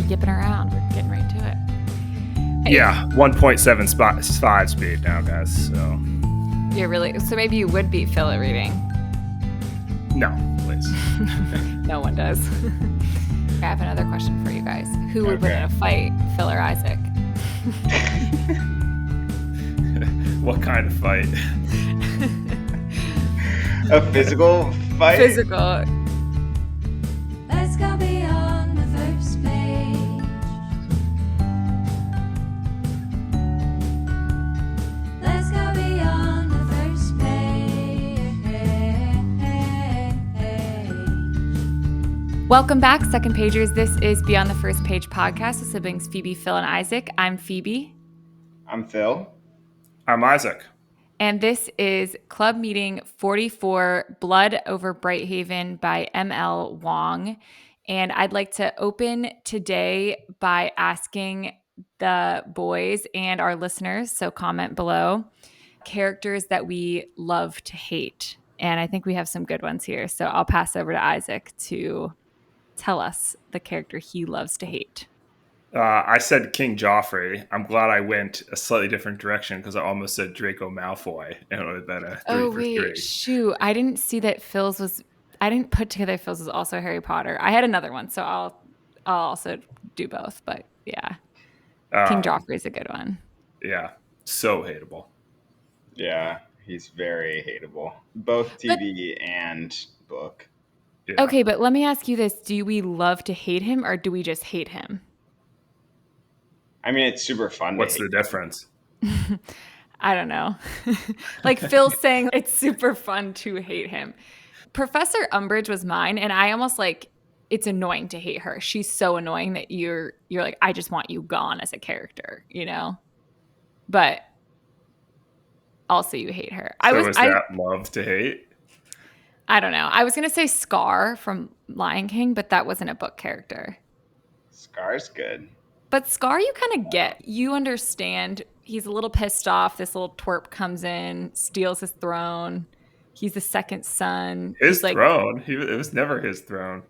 yipping around. We're getting right to it. Yeah, 1.75 speed now, guys. So You're really so maybe you would be Phil at reading. No, please. No one does. I have another question for you guys. Who would win in a fight, Phil or Isaac? What kind of fight? A physical fight? Physical. Let's go beyond the first page. Let's go beyond the first page. Welcome back, Second Pagers. This is Beyond the First Page podcast with siblings Phoebe, Phil, and Isaac. I'm Phoebe. I'm Phil. I'm Isaac. And this is Club Meeting 44, Blood Over Brighthaven by M.L. Wong. And I'd like to open today by asking the boys and our listeners, so comment below, characters that we love to hate. And I think we have some good ones here. So I'll pass over to Isaac to tell us the character he loves to hate. I said King Joffrey. I'm glad I went a slightly different direction because I almost said Draco Malfoy, and it would have been a 3 for 3. Shoot. I didn't see that Phil's was... I didn't put together Phil's was also Harry Potter. I had another one, so I'll also do both. But yeah, King Joffrey is a good one. Yeah, so hateable. Yeah, he's very hateable. Both TV and book. Yeah. Okay, but let me ask you this. Do we love to hate him or do we just hate him? I mean, it's super fun. What's the difference? I don't know. Like Phil's saying it's super fun to hate him. Professor Umbridge was mine, and I almost like it's annoying to hate her. She's so annoying that you're like, I just want you gone as a character, you know? But also you hate her. Is that love to hate? I don't know. I was going to say Scar from Lion King, but that wasn't a book character. Scar's good. But Scar you kind of get. You understand. He's a little pissed off. This little twerp comes in, steals his throne. He's the second son. His throne? It was never his throne.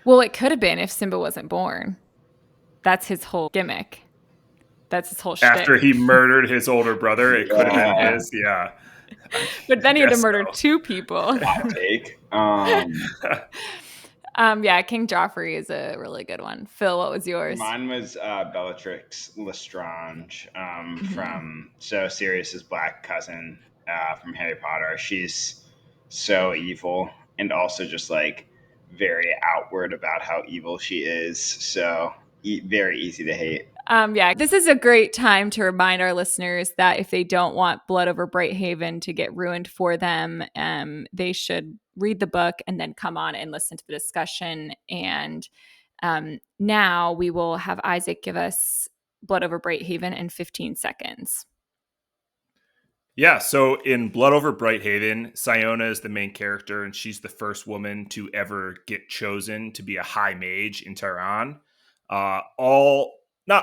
Well, it could have been if Simba wasn't born. That's his whole gimmick. That's his whole shtick. After he murdered his older brother, it could have been his, yeah. But then he had to murder two people. Hot take. Yeah, King Joffrey is a really good one. Phil, what was yours? Mine was Bellatrix Lestrange from Sirius's black cousin from Harry Potter. She's so evil and also just like very outward about how evil she is. So very easy to hate. Yeah, this is a great time to remind our listeners that if they don't want Blood Over Brighthaven to get ruined for them, they should read the book and then come on and listen to the discussion. And now we will have Isaac give us Blood Over Brighthaven in 15 seconds. Yeah, so in Blood Over Brighthaven, Siona is the main character, and she's the first woman to ever get chosen to be a high mage in Tehran. Not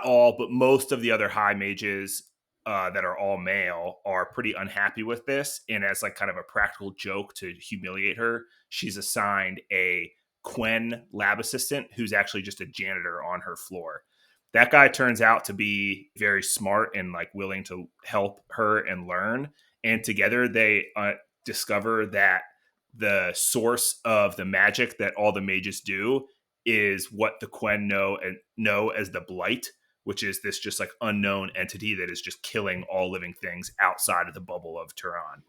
all, but most of the other high mages that are all male are pretty unhappy with this. And as like kind of a practical joke to humiliate her, she's assigned a Quen lab assistant who's actually just a janitor on her floor. That guy turns out to be very smart and like willing to help her and learn. And together they discover that the source of the magic that all the mages do is what the Quen know as the Blight, which is this just like unknown entity that is just killing all living things outside of the bubble of Tehran.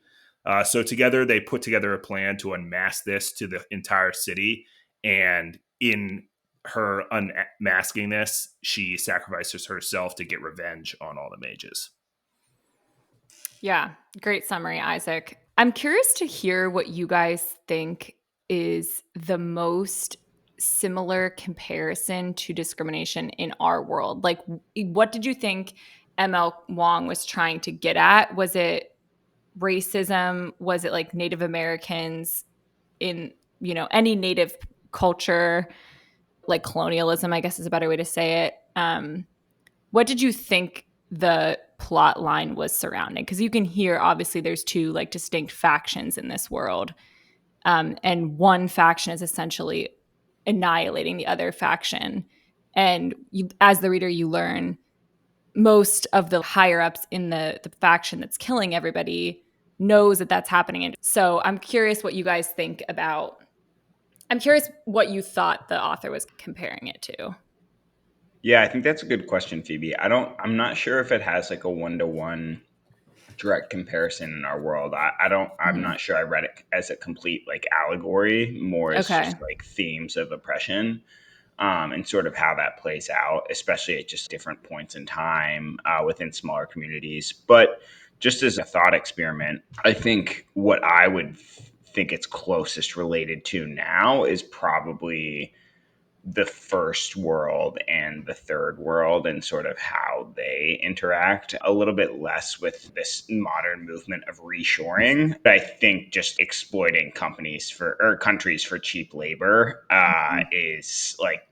So together they put together a plan to unmask this to the entire city. And in her unmasking this, she sacrifices herself to get revenge on all the mages. Yeah, great summary, Isaac. I'm curious to hear what you guys think is the most similar comparison to discrimination in our world. Like, what did you think M.L. Wong was trying to get at? Was it racism? Was it like Native Americans in, any Native culture, like colonialism, I guess is a better way to say it. What did you think the plot line was surrounding? Because you can hear, obviously, there's two like distinct factions in this world. And one faction is essentially annihilating the other faction. And you, as the reader, you learn most of the higher ups in the faction that's killing everybody knows that that's happening. And so I'm curious what you guys think about. I'm curious what you thought the author was comparing it to. Yeah, I think that's a good question, Phoebe. I'm not sure if it has like a one-to-one direct comparison in our world. I'm Mhm. not sure I read it as a complete like allegory, more as Okay. just like themes of oppression. And sort of how that plays out, especially at just different points in time within smaller communities. But just as a thought experiment, I think what I would think it's closest related to now is probably the first world and the third world and sort of how they interact, a little bit less with this modern movement of reshoring. But I think just exploiting companies for or countries for cheap labor is like,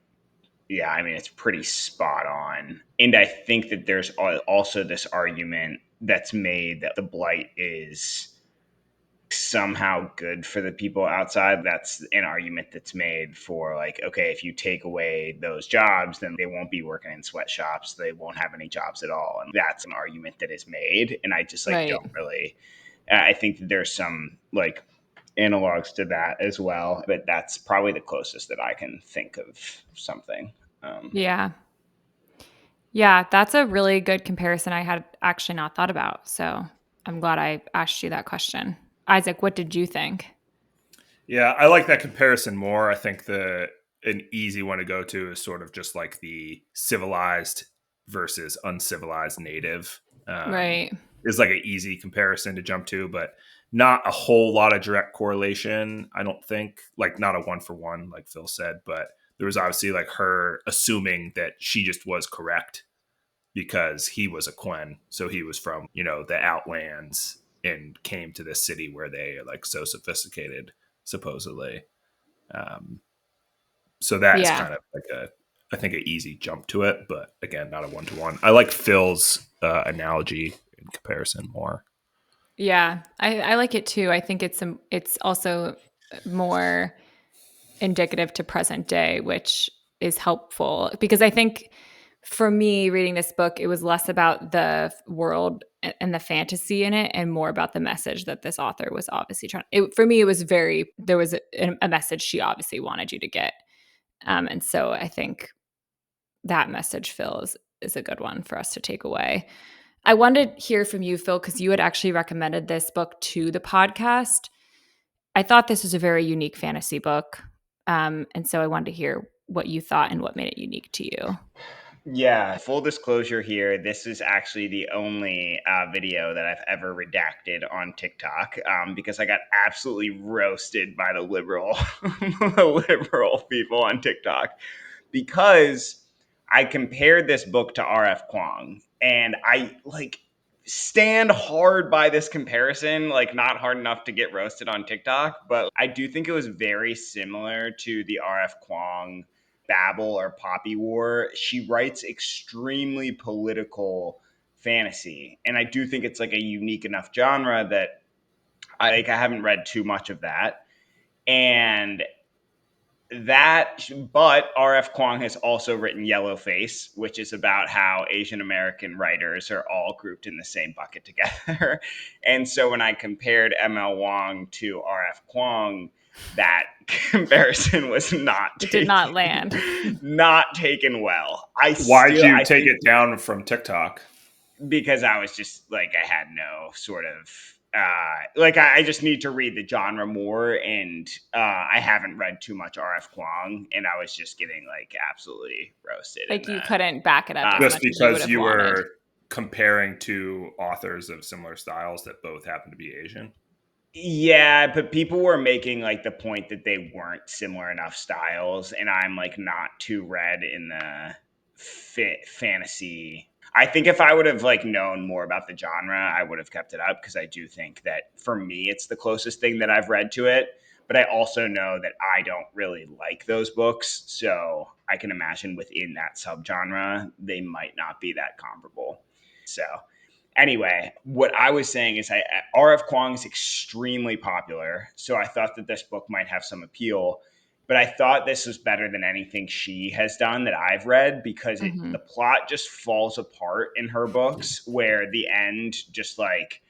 yeah, I mean, it's pretty spot on. And I think that there's also this argument that's made that the blight is somehow good for the people outside. That's an argument that's made for like, okay, if you take away those jobs, then they won't be working in sweatshops. They won't have any jobs at all. And that's an argument that is made. And I just like Right. don't really, I think that there's some like analogs to that as well, but that's probably the closest that I can think of something. Yeah. Yeah, that's a really good comparison I had actually not thought about. So I'm glad I asked you that question. Isaac, what did you think? Yeah, I like that comparison more. I think an easy one to go to is sort of just like the civilized versus uncivilized native. Right. Is like an easy comparison to jump to, but not a whole lot of direct correlation. I don't think, like not a one for one, like Phil said, but there was obviously like her assuming that she just was correct because he was a Quen, so he was from the Outlands and came to this city where they are like so sophisticated, supposedly. Um, so that is Yeah. kind of like I think, an easy jump to it, but again, not a one to one. I like Phil's analogy in comparison more. Yeah. I like it too. I think it's also more indicative to present day, which is helpful because I think for me reading this book, it was less about the world and the fantasy in it and more about the message that this author was obviously trying. For me, it was there was a message she obviously wanted you to get. And so I think that message, Phil, is a good one for us to take away. I wanted to hear from you, Phil, because you had actually recommended this book to the podcast. I thought this was a very unique fantasy book. And so I wanted to hear what you thought and what made it unique to you. Yeah, full disclosure here. This is actually the only video that I've ever redacted on TikTok because I got absolutely roasted by the liberal, the liberal people on TikTok because I compared this book to R.F. Kuang, and I like stand hard by this comparison, like not hard enough to get roasted on TikTok, but I do think it was very similar to the R.F. Kuang Babel or Poppy War. She writes extremely political fantasy, and I do think it's like a unique enough genre that I haven't read too much of that. And but R.F. Kuang has also written Yellowface, which is about how Asian American writers are all grouped in the same bucket together. And so when I compared M.L. Wong to R.F. Kuang, that comparison was It did not land. not taken well. Why'd you I take think it down from TikTok? because I was just like I had no sort of like I just need to read the genre more, and I haven't read too much R.F. Kuang, and I was just getting like absolutely roasted in Like you couldn't back it up the. as Just much as you would because have you wanted. were comparing two authors of similar styles that both happen to be Asian? Yeah, but people were making like the point that they weren't similar enough styles, and I'm like not too read in the fantasy. I think if I would have like known more about the genre, I would have kept it up because I do think that for me it's the closest thing that I've read to it. But I also know that I don't really like those books, so I can imagine within that subgenre they might not be that comparable. So anyway, what I was saying is R.F. Kuang is extremely popular, so I thought that this book might have some appeal. but I thought this was better than anything she has done that I've read, because Mm-hmm. the plot just falls apart in her books, where the end just like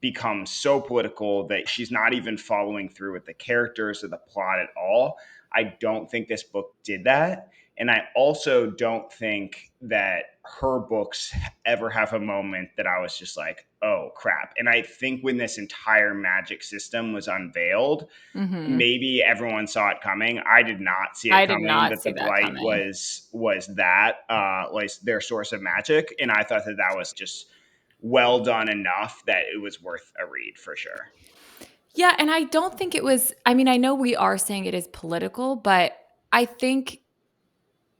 becomes so political that she's not even following through with the characters or the plot at all. I don't think this book did that. And I also don't think that her books ever have a moment that I was just like, oh crap. And I think when this entire magic system was unveiled, Mm-hmm. maybe everyone saw it coming. I did not see it I did coming, not that the see that blight coming. was that was their source of magic, and I thought that that was just well done enough that it was worth a read for sure. Yeah, and I don't think it was, I mean, I know we are saying it is political, but I think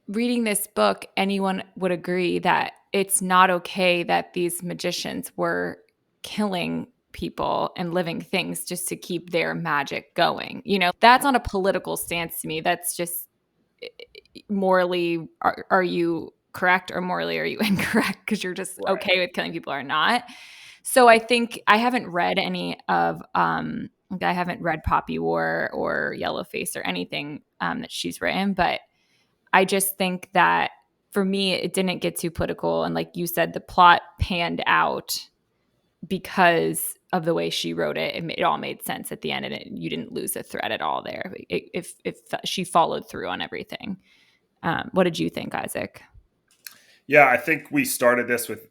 reading this book, anyone would agree that it's not okay that these magicians were killing people and living things just to keep their magic going. That's not a political stance to me. That's just morally, are you correct, or morally are you incorrect? Because you're just Right. okay with killing people or not. So I think I haven't read any of like I haven't read Poppy War or Yellowface or anything that she's written, but I just think that for me it didn't get too political, and like you said, the plot panned out because of the way she wrote it. It all made sense at the end, and you didn't lose a thread at all there. If she followed through on everything. What did you think, Isaac? Yeah, I think we started this with,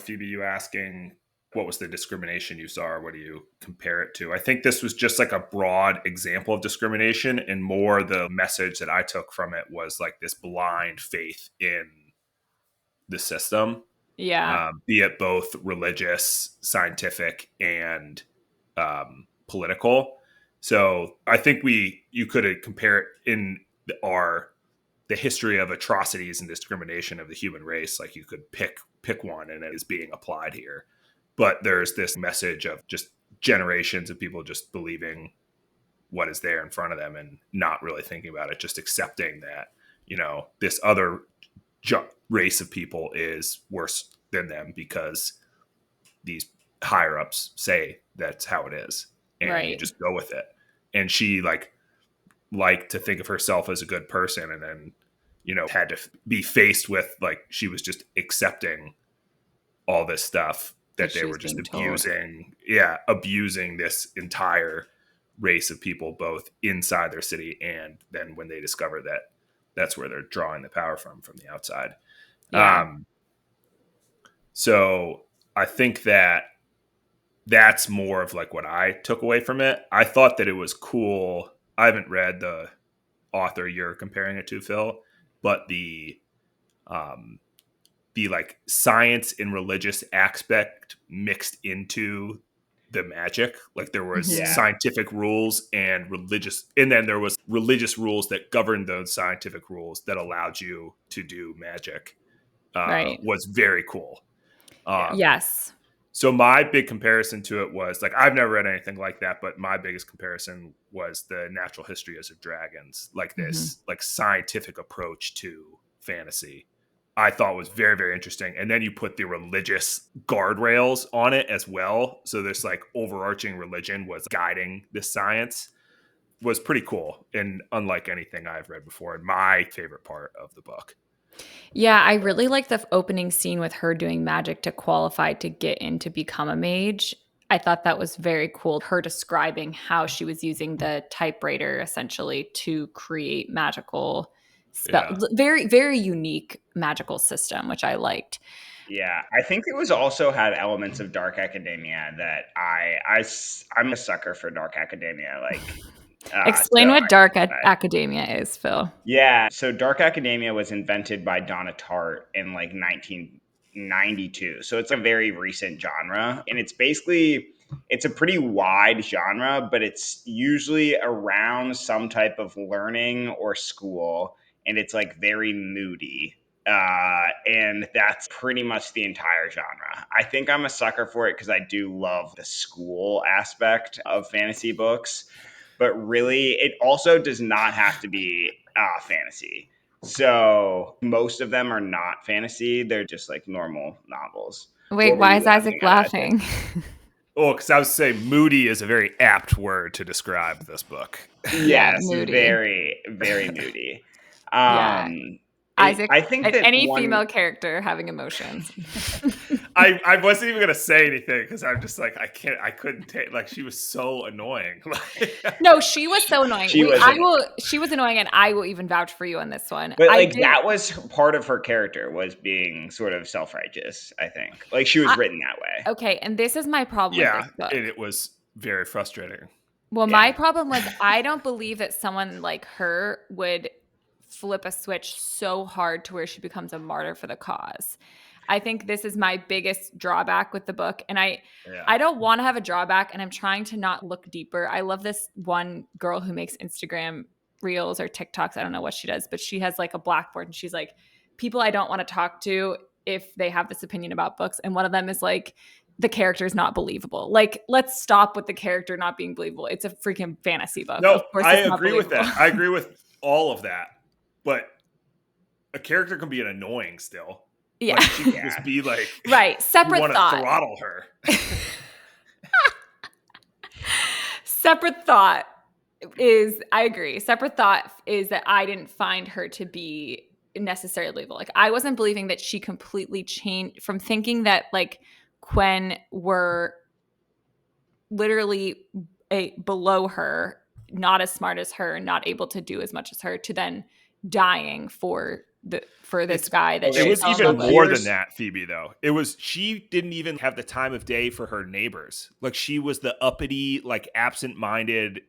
Phoebe, you asking what was the discrimination you saw, or what do you compare it to? I think this was just like a broad example of discrimination, and more the message that I took from it was like this blind faith in the system, Yeah, be it both religious, scientific, and political. So I think you could compare it in our the history of atrocities and discrimination of the human race. Like, you could pick one, and it is being applied here. But there's this message of just generations of people just believing what is there in front of them and not really thinking about it, just accepting that, this other race of people is worse than them because these higher ups say that's how it is, and you right. just go with it. And she like to think of herself as a good person, and then had to be faced with, like, she was just accepting all this stuff that Because they she were was just being told. abusing this entire race of people, both inside their city, and then when they discover that that's where they're drawing the power from the outside. Yeah. So I think that that's more of like what I took away from it. I thought that it was cool. I haven't read the author you're comparing it to, Phil, but um the like science and religious aspect mixed into the magic. Like, there was Hmm. Yeah. scientific rules and then there was religious rules that governed those scientific rules that allowed you to do magic. Right. Was very cool. Yeah. Um, Yes. so my big comparison to it was, like, I've never read anything like that, but my biggest comparison was the Natural History of Dragons, like Hmm. this like scientific approach to fantasy. I thought was very, very interesting. And then you put the religious guardrails on it as well. So this like overarching religion was guiding this science, was pretty cool and unlike anything I've read before, and my favorite part of the book. Yeah, I really like the opening scene with her doing magic to qualify to get in to become a mage. I thought that was very cool. Her describing how she was using the typewriter essentially to create magical spell. Yeah. Very, very unique magical system, which I liked. Yeah, I think it was also had elements of dark academia that I'm a sucker for dark academia. Like, so Explain what dark academia is, Phil. yeah, so dark academia was invented by Donna Tartt in like 1992. So it's a very recent genre, and it's a pretty wide genre, but it's usually around some type of learning or school, and it's like very moody. And that's pretty much the entire genre. I think I'm a sucker for it because I do love the school aspect of fantasy books, but really, it also does not have to be fantasy. So most of them are not fantasy; they're just like normal novels. Wait, What were why you is laughing Isaac at? I think. laughing? Oh, because I was saying moody is a very apt word to describe this book. Yeah, Yes, moody. very, very moody. Yeah. I, Isaac, I think that any one. female character having emotions. I wasn't even gonna say anything because I'm just like I couldn't take, like, she was so annoying. No, she was so annoying. She was annoying. She was annoying, and I will even vouch for you on this one. But I like did. that was part of her character, was being sort of self-righteous, I think. Like she was written that way. Okay, and this is my problem with this Yeah, book. and it was very frustrating. Well, my Yeah. problem was I don't believe that someone like her would flip a switch so hard to where she becomes a martyr for the cause. I think this is my biggest drawback with the book, and I Yeah. don't want to have a drawback, and I'm trying to not look deeper. I love this one girl who makes Instagram reels or TikToks. I don't know what she does, but she has like a blackboard, and she's like, people I don't want to talk to if they have this opinion about books, and one of them is like, the character is not believable. Like, let's stop with the character not being believable. It's a freaking fantasy book. Of No, course, I it's not agree with believable. that. I agree with all of that. But a character can be an annoying still. Yeah. Like, she can just be like, right. you Separate want to thought. throttle her. Separate thought is, I agree. Separate thought is that I didn't find her to be necessarily believable. Like, I wasn't believing that she completely changed from thinking that like Quen were literally below her, not as smart as her, not able to do as much as her, to then dying for this guy that It she Okay, was fell in even love so with. more than here's that, Phoebe, though. It was, she didn't even have the time of day for her neighbors. Like, she was the uppity, like, absent-minded,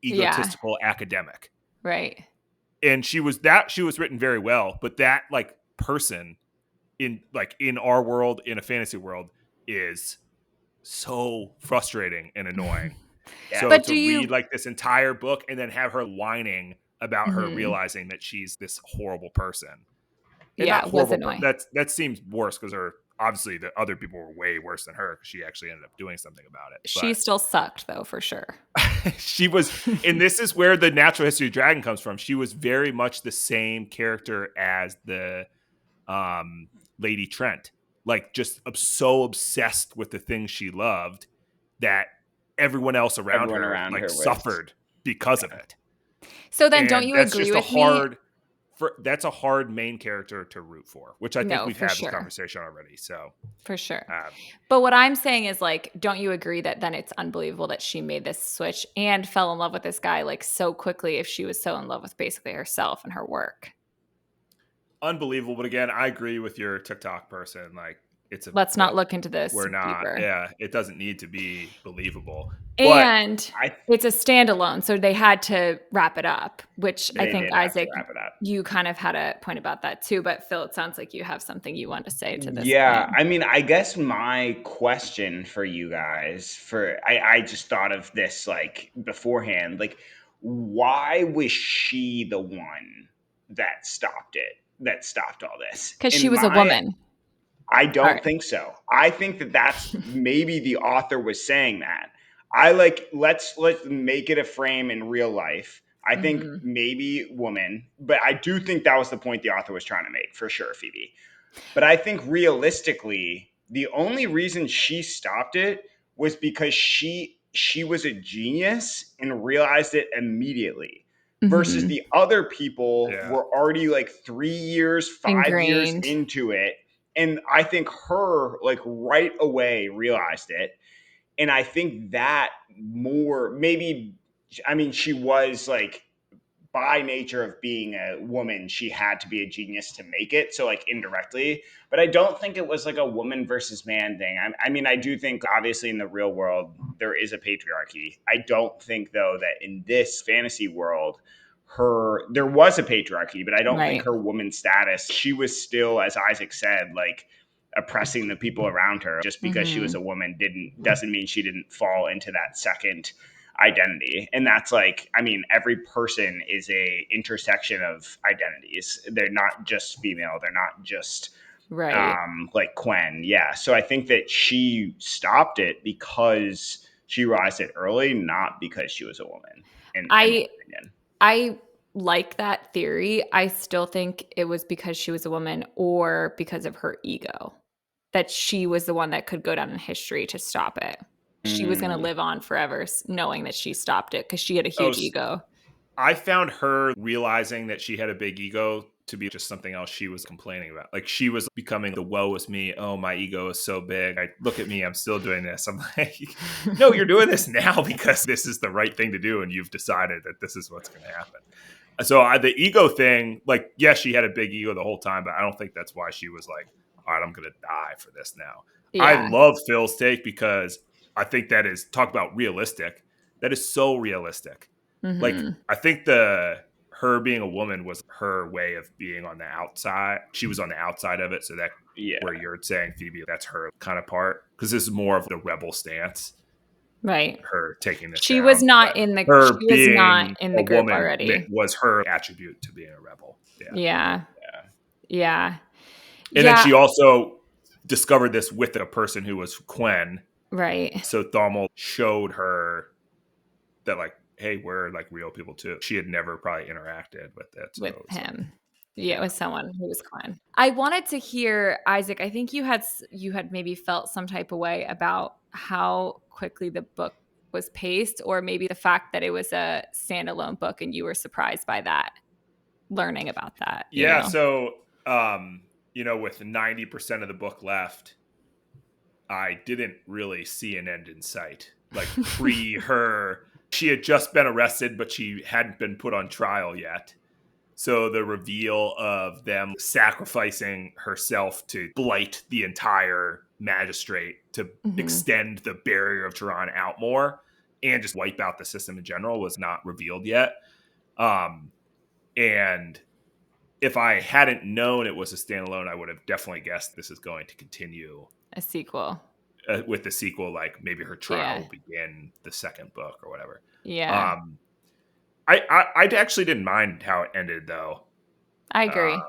Yeah. egotistical academic. Right. And she was written very well, but that, like, person in our world, in a fantasy world, is so frustrating and annoying. Yeah. So But to do you? read like this entire book and then have her whining about her Mhm. realizing that she's this horrible person, and Yeah, not it was horrible, annoying. that seems worse because obviously the other people were way worse than her because she actually ended up doing something about it. She still sucked though, for sure. But she was, and this is where the Natural History of Dragon comes from. She was very much the same character as the Lady Trent, like just so obsessed with the things she loved that everyone else around Everyone her around like her was. suffered because of it. So then, don't And you that's agree just with me? that's a hard main character to root for, which I think No, we've for had this sure. conversation already. So For sure. um, But what I'm saying is, like, don't you agree that then it's unbelievable that she made this switch and fell in love with this guy like so quickly if she was so in love with basically herself and her work? unbelievable. But again, I agree with your TikTok person. Like, it's a Let's not book. look into this We're not. deeper. Yeah, it doesn't need to be believable. But And I it's a standalone, so they had to wrap it up, which I They think, did have to Isaac, wrap it up. you kind of had a point about that too. But Phil, it sounds like you have something you want to say to this Yeah, point. I mean, I guess my question for you guys, I just thought of this like beforehand, like why was she the one that stopped it, that stopped all this? Because she In was a my woman. I All don't right. think so. I think that that's maybe the author was saying that. I like let's make it a frame in real life. I think Mhm. maybe woman, but I do think that was the point the author was trying to make for sure, Phoebe. But I think realistically, the only reason she stopped it was because she was a genius and realized it immediately. Versus Mhm. the other people yeah, were already like 3 years, 5 years Ingrained. into it. And I think her like right away realized it. And I think that more maybe, I mean, she was like by nature of being a woman, she had to be a genius to make it. So, like, indirectly. But I don't think it was like a woman versus man thing. I mean, I do think, obviously, in the real world, there is a patriarchy. I don't think, though, that in this fantasy world, there was a patriarchy, but I don't think Right. her woman status, she was still, as Isaac said, like, oppressing the people around her. Just because she was Mhm. a woman doesn't mean she didn't fall into that second identity. And that's like, I mean, every person is a intersection of identities. They're not just female, they're not just Right. like Quen. Yeah, so I think that she stopped it because she realized it early, not because she was a woman, in my I opinion. I like that theory. I still think it was because she was a woman or because of her ego that she was the one that could go down in history to stop it. she was going to live on forever, knowing that she stopped it because she had a huge ego. I found her realizing that she had a big ego to be just something else she was complaining about. Like, she was becoming the woe is me. Oh, my ego is so big. Look at me. I'm still doing this. I'm like, no, you're doing this now because this is the right thing to do. And you've decided that this is what's going to happen. So the ego thing, like, yes, she had a big ego the whole time, but I don't think that's why she was like, all right, I'm going to die for this now. Yeah. I love Phil's take because I think that is, talk about realistic. That is so realistic. Mm-hmm. Like, I think her being a woman was her way of being on the outside. She was on the outside of it. So that where you're saying, Phoebe, that's her kind of part. Because this is more of the rebel stance. Right. Her taking this She down. was not in the her she being was not in the a group woman already. was her attribute to being a rebel. Yeah. And then she also discovered this with a person who was Quen. Right. So Thaumal showed her that, like, hey, we're like real people too. She had never probably interacted with it. So with him. Like, it was someone who was Quen. I wanted to hear, Isaac, I think you had maybe felt some type of way about how quickly the book was paced, or maybe the fact that it was a standalone book and you were surprised by that, learning about that. Yeah. So, with 90% of the book left, I didn't really see an end in sight. Like, pre her, she had just been arrested, but she hadn't been put on trial yet. So the reveal of them sacrificing herself to blight the entire magistrate, to extend the barrier of Tehran out more and just wipe out the system in general was not revealed yet. And if I hadn't known it was a standalone, I would have definitely guessed this is going to continue. A sequel. With the sequel, like maybe her trial will begin the second book or whatever. Yeah. I actually didn't mind how it ended, though. I agree.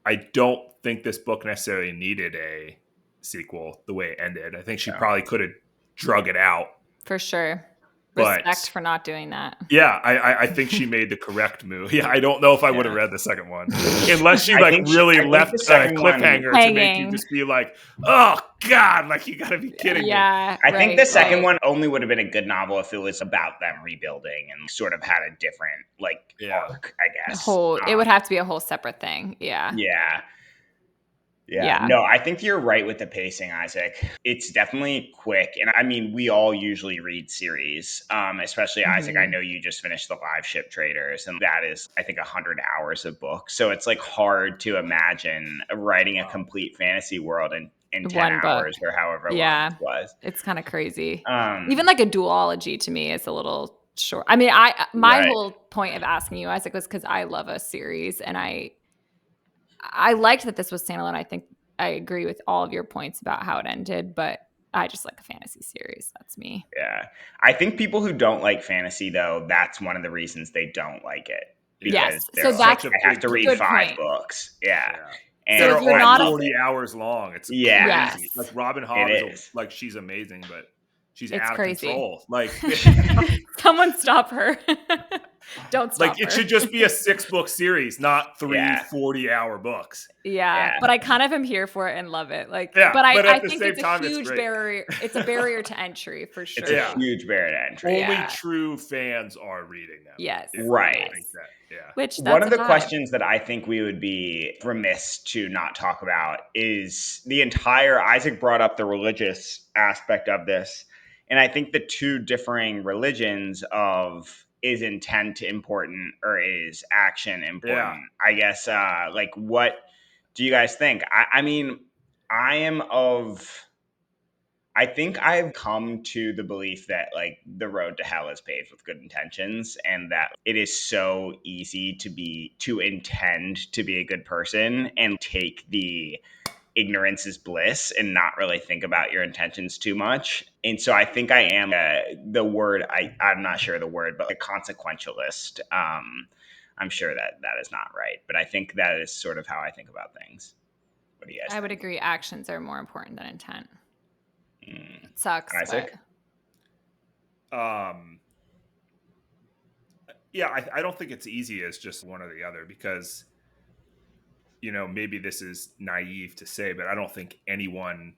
I don't think this book necessarily needed a sequel the way it ended. I think she probably could have drug it out. For sure. But, respect for not doing that. Yeah, I think she made the correct move. Yeah, I don't know if I would have read the second one. Unless she really left a cliffhanger to make you just be like, oh, God, like, you got to be kidding me. I think the second one only would have been a good novel if it was about them rebuilding and sort of had a different, like, arc, I guess. It would have to be a whole separate thing. Yeah. No, I think you're right with the pacing, Isaac. It's definitely quick. And I mean, we all usually read series, especially Isaac. I know you just finished The Live Ship Traders, and that is, I think, 100 hours of book. So it's like hard to imagine writing a complete fantasy world in 10 hours or however long it was. It's kind of crazy. Even like a duology to me is a little short. I mean, my whole point of asking you, Isaac, was because I love a series, and I liked that this was standalone. I think I agree with all of your points about how it ended, but I just like a fantasy series. That's me. Yeah. I think people who don't like fantasy, though, that's one of the reasons they don't like it. Yes. So that's I have to read 5 books. Yeah. And so they're all 40 hours long. It's crazy. Like, Robin Hobb is like, she's amazing, but she's out of control. Like, someone stop her. Don't stop her. It should just be a 6-book series, not 3 40-hour books. Yeah, but I kind of am here for it and love it. Like, but I think it's a huge barrier. It's a barrier to entry for sure. It's a huge barrier to entry. Only true fans are reading them. Yes, right. Which one of the questions that I think we would be remiss to not talk about is the entire. Isaac brought up the religious aspect of this, and I think the two differing religions of, is intent important or is action important? I guess, like, what do you guys think? I mean, I think I've come to the belief that, like, the road to hell is paved with good intentions, and that it is so easy to intend to be a good person and take the ignorance is bliss and not really think about your intentions too much. And so I think I am I'm not sure the word, but a consequentialist. I'm sure that is not right, but I think that is sort of how I think about things. What do you guys think? I would agree. Actions are more important than intent. It sucks. Isaac? I don't think it's easy as just one or the other, because, maybe this is naive to say, but I don't think anyone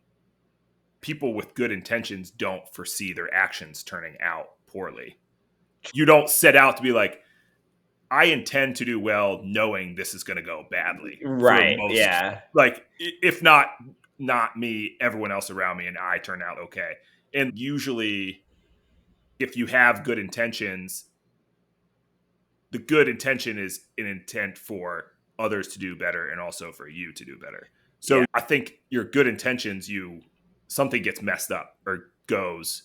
people with good intentions don't foresee their actions turning out poorly. You don't set out to be like, I intend to do well knowing this is going to go badly for Right. most, Yeah. like, if not me, everyone else around me, and I turn out okay. And usually, if you have good intentions, the good intention is an intent for others to do better and also for you to do better. So Yeah. I think your good intentions, something gets messed up or goes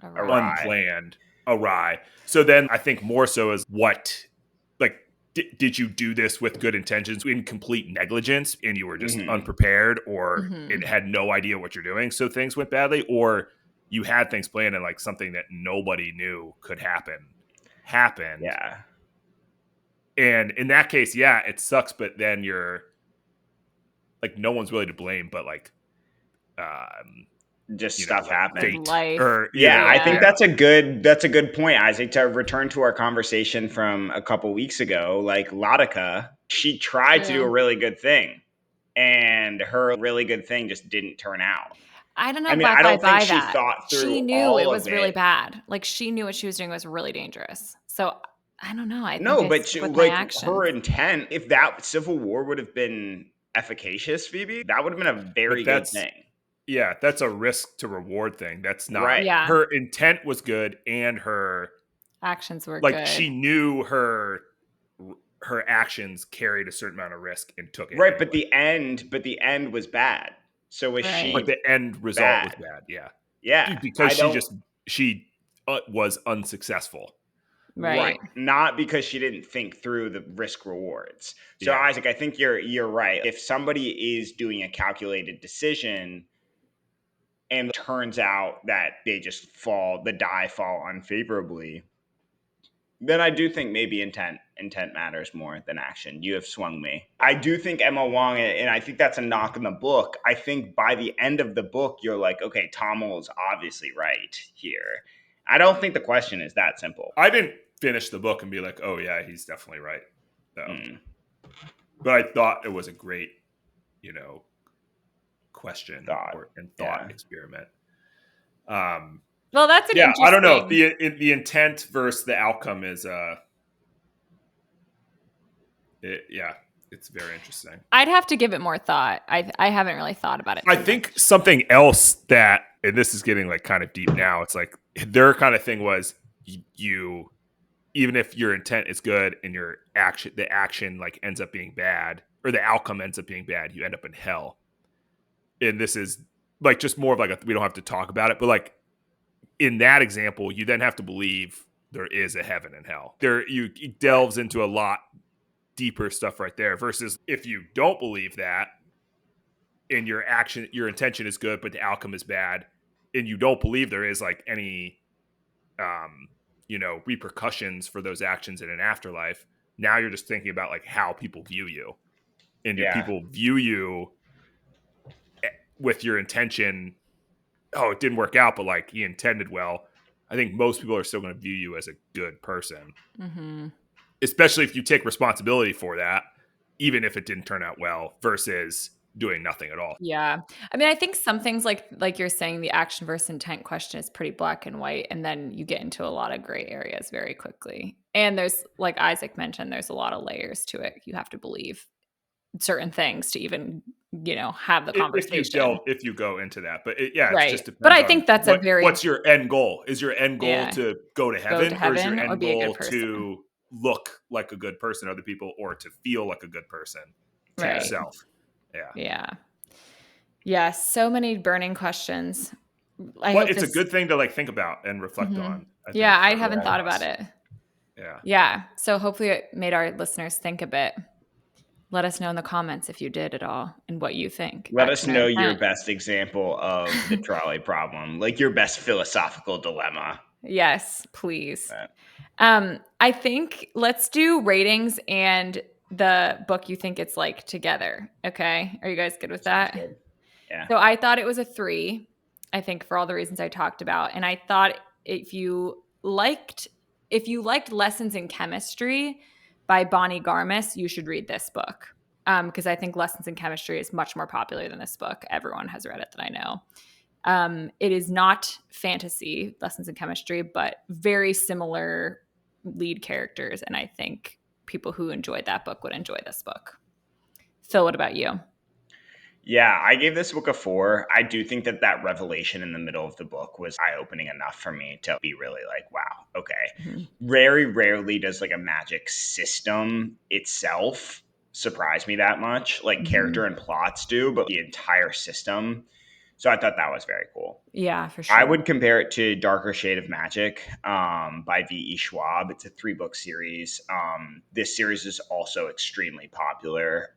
unplanned, awry. So then I think more so is did you do this with good intentions in complete negligence and you were just unprepared, or it had no idea what you're doing, so things went badly, or you had things planned and like something that nobody knew could happened. Yeah. And in that case, yeah, it sucks, but then you're like, no one's really to blame, but like, Just stuff happens. fate, Life. or I think that's a good point, Isaac. To return to our conversation from a couple weeks ago, like Latika, she tried to do a really good thing, and her really good thing just didn't turn out. I don't know I if mean, I I don't think buy she that. thought through She knew all it of was really it. bad. Like, she knew what she was doing was really dangerous. So I don't know. I think No, I but stick with my like actions. her intent, if that Civil War would have been efficacious, Phoebe, that would have been a very good thing. Yeah, that's a risk to reward thing. That's not Right. Yeah. her intent was good, and her Actions were like good. she knew her actions carried a certain amount of risk and took it. Right, anyway. but the end was bad. So was she? But the end result was bad. Yeah. Yeah, Because she was unsuccessful. Right. Not because she didn't think through the risk rewards. So Yeah. Isaac, I think you're right. If somebody is doing a calculated decision and it turns out that they just the die fall unfavorably, then I do think maybe intent matters more than action. You have swung me. I do think Emma Wong, and I think that's a knock in the book. I think by the end of the book, you're like, okay, Tommel is obviously right here. I don't think the question is that simple. I didn't finish the book and be like, oh yeah, he's definitely right, though. But I thought it was a great, question and thought experiment. Well, that's an interesting. I don't know. The intent versus the outcome is it's very interesting. I'd have to give it more thought. I haven't really thought about it. I think something else that, and this is getting like kind of deep now, it's like their kind of thing was you, even if your intent is good and the action like ends up being bad, or the outcome ends up being bad, you end up in hell. And this is like just more of like we don't have to talk about it, but like in that example, you then have to believe there is a heaven and hell. It delves into a lot deeper stuff right there, versus if you don't believe that and your intention is good, but the outcome is bad, and you don't believe there is like any, repercussions for those actions in an afterlife. Now you're just thinking about like how people view you, and do people view you with your intention? Oh, it didn't work out, but like he intended well. I think most people are still going to view you as a good person, especially if you take responsibility for that, even if it didn't turn out well, versus doing nothing at all. Yeah. I mean, I think some things like you're saying, the action versus intent question is pretty black and white, and then you get into a lot of gray areas very quickly. And there's, like Isaac mentioned, there's a lot of layers to it. You have to believe certain things to even, have the conversation. If you go into that, but it just depends. But I think that's what's your end goal? Is your end goal to go to heaven, or is your end be a goal good person? to look like a good person to other people, or to feel like a good person to yourself? Yeah. So many burning questions. But it's a good thing to like think about and reflect on. I haven't thought about it. Yeah. So hopefully it made our listeners think a bit. Let us know in the comments if you did at all and what you think. Let us know your best example of the trolley problem, like your best philosophical dilemma. Yes, please. I think let's do ratings and the book you think it's like together. Okay. Are you guys good with that? Good. Yeah. So I thought it was a 3, I think, for all the reasons I talked about. And I thought if you liked Lessons in Chemistry by Bonnie Garmis, you should read this book. Because I think Lessons in Chemistry is much more popular than this book. Everyone has read it that I know. It is not fantasy, lessons in chemistry, but very similar lead characters. And I think people who enjoyed that book would enjoy this book. Phil, what about you? Yeah, I gave this book a 4. I do think that revelation in the middle of the book was eye-opening enough for me to be really like, wow, okay. Mm-hmm. Very rarely does like a magic system itself surprise me that much. Like character and plots do, but the entire system. So I thought that was very cool. Yeah, for sure. I would compare it to Darker Shade of Magic by V.E. Schwab. It's a 3-book series. This series is also extremely popular.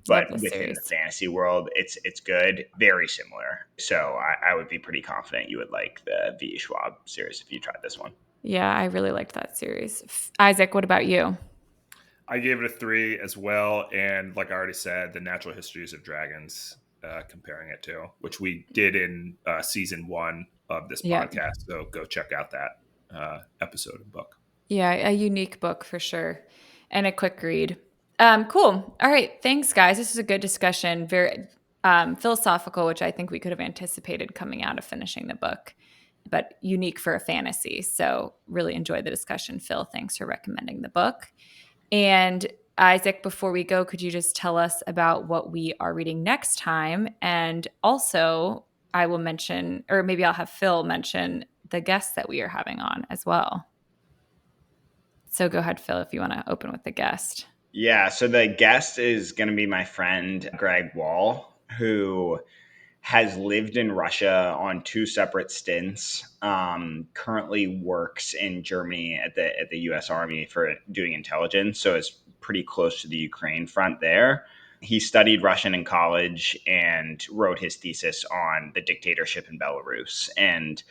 But within the fantasy world, it's good, very similar. So I would be pretty confident you would like the V. Schwab series if you tried this one. Yeah, I really liked that series. Isaac, what about you? I gave it a 3 as well. And like I already said, the Natural Histories of Dragons, comparing it to, which we did in season 1 of this podcast. So go check out that episode and book. Yeah, a unique book for sure. And a quick read. Cool. All right. Thanks, guys. This is a good discussion. Very philosophical, which I think we could have anticipated coming out of finishing the book, but unique for a fantasy. So really enjoyed the discussion. Phil, thanks for recommending the book. And Isaac, before we go, could you just tell us about what we are reading next time? And also, I will mention, or maybe I'll have Phil mention the guests that we are having on as well. So go ahead, Phil, if you want to open with the guest. Yeah, so the guest is going to be my friend Greg Wall, who has lived in Russia on 2 separate stints, currently works in Germany at the U.S. Army for doing intelligence, so is pretty close to the Ukraine front there. He studied Russian in college and wrote his thesis on the dictatorship in Belarus, and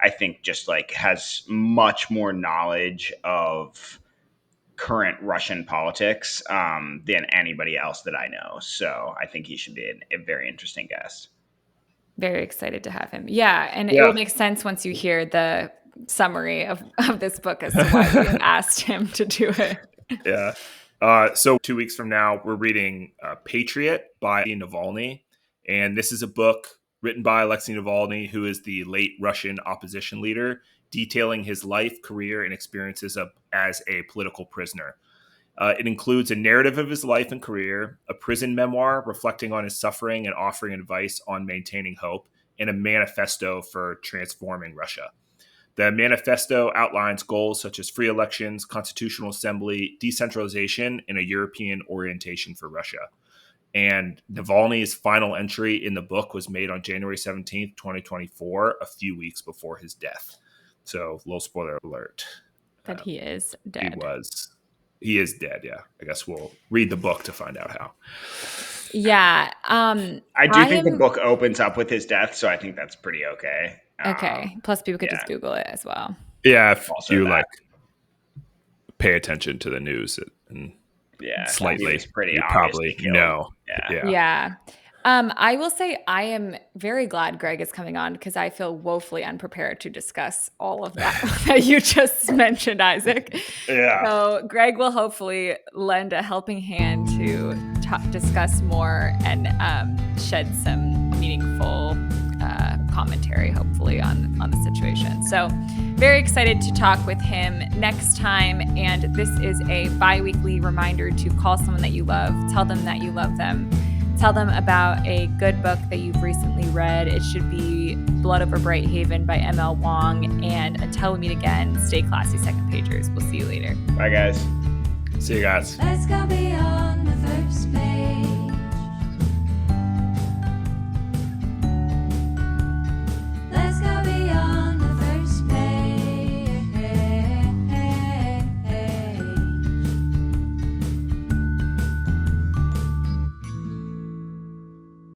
I think just like has much more knowledge of current Russian politics than anybody else that I know. So I think he should be a very interesting guest. Very excited to have him. Yeah, and it will make sense once you hear the summary of this book as to why we asked him to do it. Yeah. So 2 weeks from now, we're reading Patriot by Navalny. And this is a book written by Alexei Navalny, who is the late Russian opposition leader, detailing his life, career, and experiences as a political prisoner. It includes a narrative of his life and career, a prison memoir reflecting on his suffering and offering advice on maintaining hope, and a manifesto for transforming Russia. The manifesto outlines goals such as free elections, constitutional assembly, decentralization, and a European orientation for Russia. And Navalny's final entry in the book was made on January 17th, 2024, a few weeks before his death. So, little spoiler alert. That he is dead. He is dead, yeah. I guess we'll read the book to find out how. Yeah. I do think the book opens up with his death, so I think that's pretty okay. Okay. Plus, people could just Google it as well. Yeah, if you pay attention to the news and slightly, pretty you probably know. Yeah. I will say I am very glad Greg is coming on because I feel woefully unprepared to discuss all of that you just mentioned, Isaac. Yeah. So Greg will hopefully lend a helping hand to discuss more and shed some meaningful commentary, hopefully, on the situation. So very excited to talk with him next time. And this is a bi-weekly reminder to call someone that you love, tell them that you love them. Tell them about a good book that you've recently read. It should be Blood Over Bright Haven by M.L. Wong. And until we meet again, stay classy, second pagers. We'll see you later. Bye, guys. See you guys. Let's go beyond the first page.